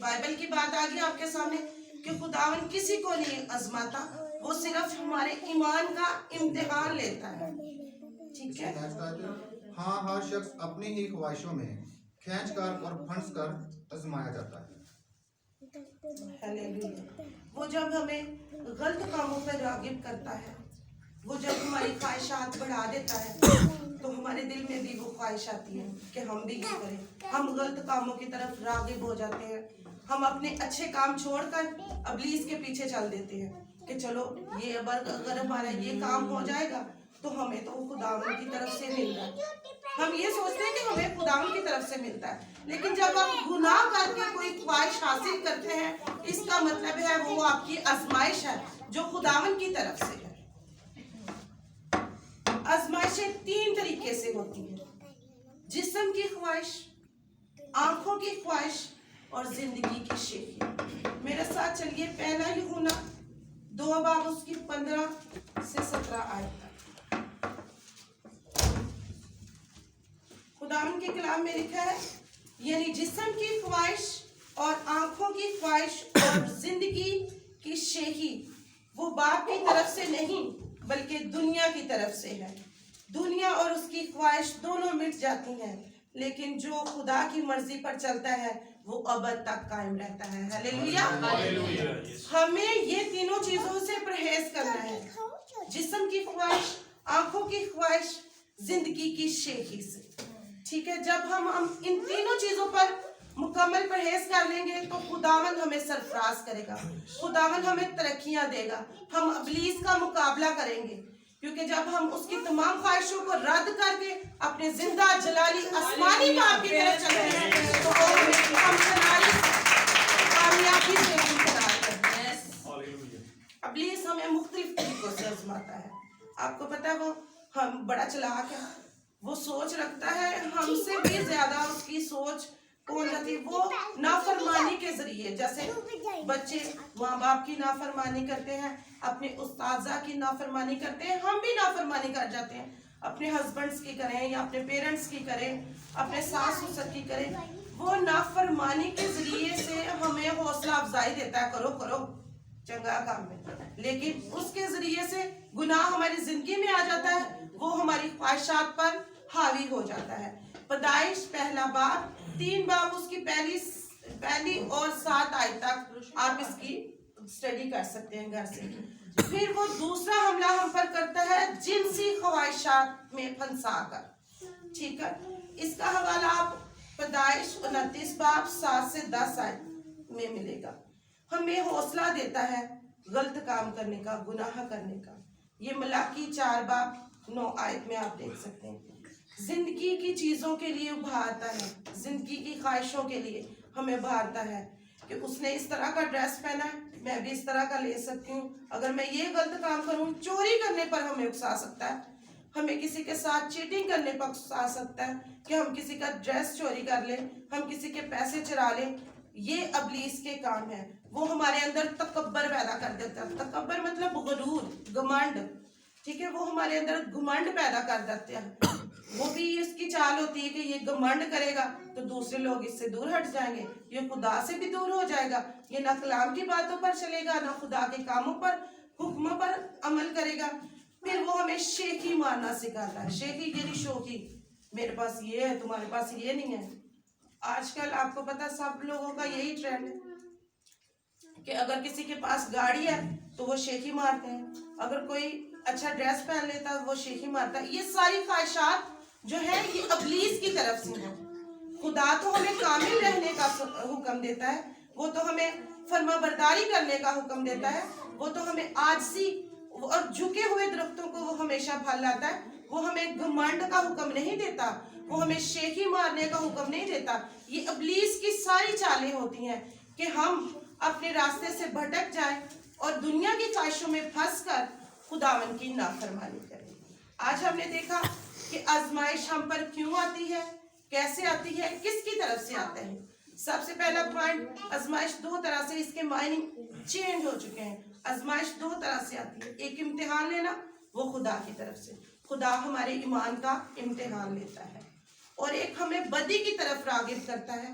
Bible کی بات آ گئی آپ کے سامنے کہ خداوند کسی کو نہیں آزماتا، وہ صرف ہمارے ایمان کا امتحان لیتا ہے. ٹھیک ہے. ہاں ہر شخص اپنی ہی خواہشوں میں کھینچ کر اور پھنس کر آزمایا جاتا ہے. ہلیلویا. وہ جب ہمیں غلط کاموں پر راغب کرتا ہے، وہ جب ہماری خواہشات بڑھا دیتا ہے، تو ہمارے دل میں بھی وہ خواہش آتی ہے کہ ہم بھی یہ کریں. ہم غلط کاموں کی طرف راغب ہو جاتے ہیں. ہم اپنے اچھے کام چھوڑ کر ابلیس کے پیچھے چل دیتے ہیں کہ چلو یہ اگر ہمارا یہ کام ہو جائے گا تو ہمیں تو خداوند کی طرف سے مل رہا ہے. ہم یہ سوچتے ہیں کہ ہمیں خداوند کی طرف سے ملتا ہے، لیکن جب آپ گناہ کر کے کوئی خواہش حاصل کرتے ہیں، اس کا مطلب ہے وہ آپ کی آزمائش ہے جو خداوند کی طرف سے ہے. آزمائشیں 3 طریقے سے ہوتی ہیں: جسم کی خواہش، آنکھوں کی خواہش اور زندگی کی شیخی. میرے ساتھ چلیے پہلا یوحنا 2 باب اس کی 15 سے 17 آیت تک. خداوند کے کلام میں لکھا ہے، یعنی جسم کی خواہش اور آنکھوں کی خواہش اور زندگی کی شیخی وہ باپ کی طرف سے نہیں بلکہ دنیا کی طرف سے ہے. دنیا اور اس کی خواہش دونوں مٹ جاتی ہیں، لیکن جو خدا کی مرضی پر چلتا ہے وہ ابد تک قائم رہتا ہے. ہلیلویا. ہمیں یہ تینوں چیزوں سے پرہیز کرنا ہے: جسم کی خواہش، آنکھوں کی خواہش، زندگی کی شیخی سے. ٹھیک ہے. جب ہم ان تینوں چیزوں پر مکمل پرہیز کر لیں گے تو خداوند ہمیں سرفراز کرے گا، خداوند ہمیں ترقیاں دے گا. ہم ابلیس کا مقابلہ کریں گے، کیونکہ جب ہم اس کی تمام خواہشوں کو رد کر کے اپنے زندہ جلالی آسمانی باپ کی طرف چلتے ہیں تو وہ ہم کامیابی سے انتظار کرتے ہیں. ابلیس ہمیں مختلف طریقوں سے آزماتا ہے. آپ کو پتا ہے وہ ہم بڑا چلاک ہے، وہ سوچ رکھتا ہے ہم سے بھی زیادہ. اس کی سوچ کون رہتی؟ وہ نافرمانی کے ذریعے، جیسے بچے ماں باپ کی نافرمانی کرتے ہیں، اپنے استاذہ کی نافرمانی کرتے ہیں، ہم بھی نافرمانی کر جاتے ہیں. اپنے ہسبینڈز کی کریں یا اپنے پیرنٹس کی کریں، اپنے ساس سسر کی کریں. وہ نافرمانی کے ذریعے سے ہمیں حوصلہ افزائی دیتا ہے، کرو کرو چنگا کام میں. لیکن اس کے ذریعے سے گناہ ہماری زندگی میں آ جاتا ہے، وہ ہماری خواہشات پر حاوی ہو جاتا ہے. پیدائش پہلا باب 3 باب اس کی پہلی اور 7 آیت تک آپ اس کی اسٹڈی کر سکتے ہیں گھر سے. پھر وہ دوسرا حملہ ہم پر کرتا ہے جنسی خواہشات میں پھنسا کر. ٹھیک ہے. اس کا حوالہ آپ پیدائش 29 باب 7 سے 10 آیت میں ملے گا. ہمیں حوصلہ دیتا ہے غلط کام کرنے کا، گناہ کرنے کا. یہ ملاکی 4 باب 9 آیت میں آپ دیکھ سکتے ہیں. زندگی کی چیزوں کے لیے ابھارتا ہے، زندگی کی خواہشوں کے لیے ہمیں ابھارتا ہے کہ اس نے اس طرح کا ڈریس پہنا ہے، میں بھی اس طرح کا لے سکتی ہوں. اگر میں یہ غلط کام کروں، چوری کرنے پر ہمیں اکسا سکتا ہے، ہمیں کسی کے ساتھ چیٹنگ کرنے پر اکسا سکتا ہے کہ ہم کسی کا ڈریس چوری کر لیں، ہم کسی کے پیسے چرا لیں. یہ ابلیس کے کام ہے. وہ ہمارے اندر تکبر پیدا کر دیتا ہے. تکبر مطلب غرور، گھمنڈ. ٹھیک ہے. وہ ہمارے اندر گھمنڈ پیدا کر دیتے ہیں. وہ بھی اس کی چال ہوتی ہے کہ یہ گھمنڈ کرے گا تو دوسرے لوگ اس سے دور ہٹ جائیں گے، یہ خدا سے بھی دور ہو جائے گا، یہ نہ کلام کی باتوں پر چلے گا، نہ خدا کے کاموں پر، حکموں پر عمل کرے گا. پھر وہ ہمیں شیخی مارنا سکھاتا ہے. شیخی یعنی شوخی، میرے پاس یہ ہے تمہارے پاس یہ نہیں ہے. آج کل آپ کو پتا سب لوگوں کا یہی ٹرینڈ ہے کہ اگر کسی کے پاس گاڑی ہے تو وہ شیخی مارتے ہیں، اگر کوئی اچھا ڈریس پہن لیتا ہے وہ شیخی مارتا ہے. یہ ساری خواہشات جو ہے یہ ابلیس کی طرف سے ہیں. خدا تو ہمیں کامل رہنے کا حکم دیتا ہے، وہ تو ہمیں فرما برداری کرنے کا حکم دیتا ہے، وہ تو ہمیں عاجزی اور جھکے ہوئے درختوں کو وہ ہمیشہ پھل لاتا ہے. وہ ہمیں گھمنڈ کا حکم نہیں دیتا، وہ ہمیں شیخی مارنے کا حکم نہیں دیتا. یہ ابلیس کی ساری چالیں ہوتی ہیں کہ ہم اپنے راستے سے بھٹک جائیں اور دنیا کی خواہشوں میں پھنس کر خداوند کی نافرمانی کریں. آج ہم نے دیکھا کہ آزمائش ہم پر کیوں آتی ہے، کیسے آتی ہے، کس کی طرف سے آتا ہے. سب سے پہلا پوائنٹ، آزمائش 2 طرح سے، اس کے معنی چینج ہو چکے ہیں. آزمائش 2 طرح سے آتی ہے. ایک امتحان لینا، وہ خدا کی طرف سے، خدا ہمارے ایمان کا امتحان لیتا ہے. اور ایک ہمیں بدی کی طرف راغب کرتا ہے،